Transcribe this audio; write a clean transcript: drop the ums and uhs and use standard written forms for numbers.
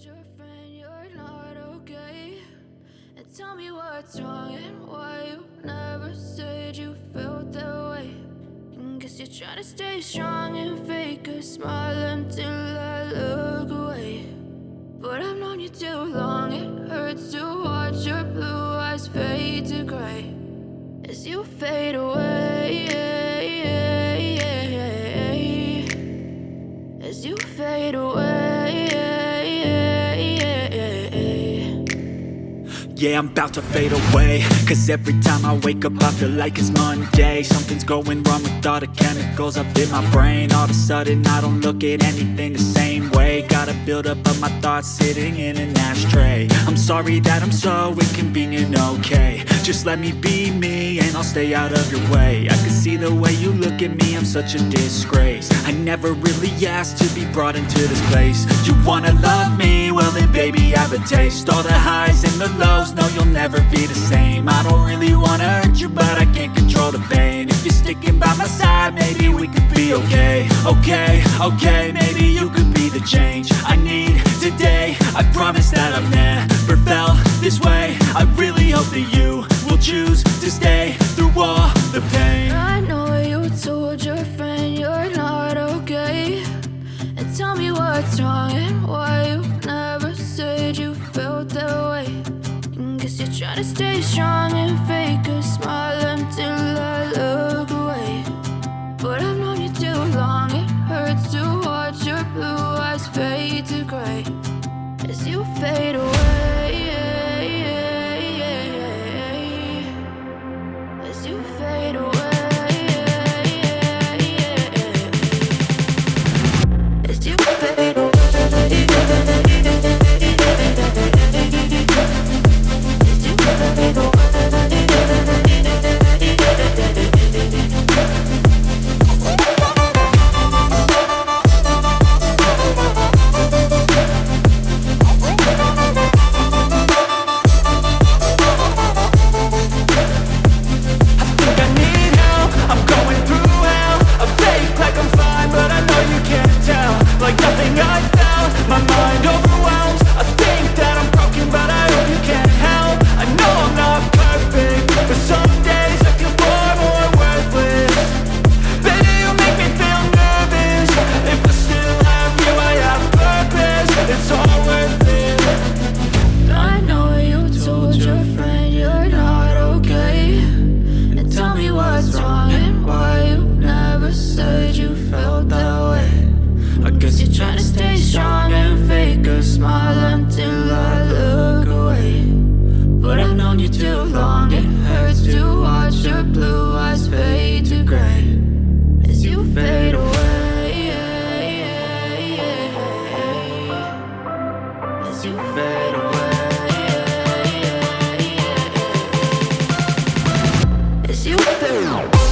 told your friend you're not okay? And tell me what's wrong and why you never said you felt that way. And guess you're trying to stay strong and fake a smile until I look away. But I've known you too long, it hurts to watch your blue eyes fade to gray as you fade away, as you fade away. Yeah, I'm about to fade away, cause every time I wake up I feel like it's Monday. Something's going wrong with all the chemicals up in my brain. All of a sudden I don't look at anything the same way. Got a buildup of my thoughts sitting in an ashtray. I'm sorry that I'm so inconvenient, okay? Just let me be me and I'll stay out of your way. I can see the way you look at me, I'm such a disgrace. I never really asked to be brought into this place. You wanna love me? Well then baby, have a taste. All the highs and the lows, no, you'll never be the same. I don't really wanna hurt you, but I can't control the pain. If you're sticking by my side, maybe we could be okay. Okay, maybe you could be the change I need today. I promise that I've never felt this way. I really hope that you will choose to stay through all the pain. I know you told your friend you're not okay. And tell me what's wrong and why you never said you felt that way. And guess you're trying to stay strong and fake a smile until I look away. But I've known you too long, it hurts to watch your blue eyes fade to gray as you fade away, as you fade away. As you fade away, as you fade away. Like nothing I found, my mind overwhelms. I think that I'm broken, but I hope you can't help. I know I'm not perfect, but some days I feel far more worthless. Baby, you make me feel nervous. If I still have you, I have purpose. It's all worth it. I know you told your friend you're not okay. And tell me what's wrong and why you never said you felt that way. I guess you're trying to stay strong and fake a smile until I look away. But I've known you too long, it hurts to watch your blue eyes fade to gray as you fade away, as you fade away, as you fade away.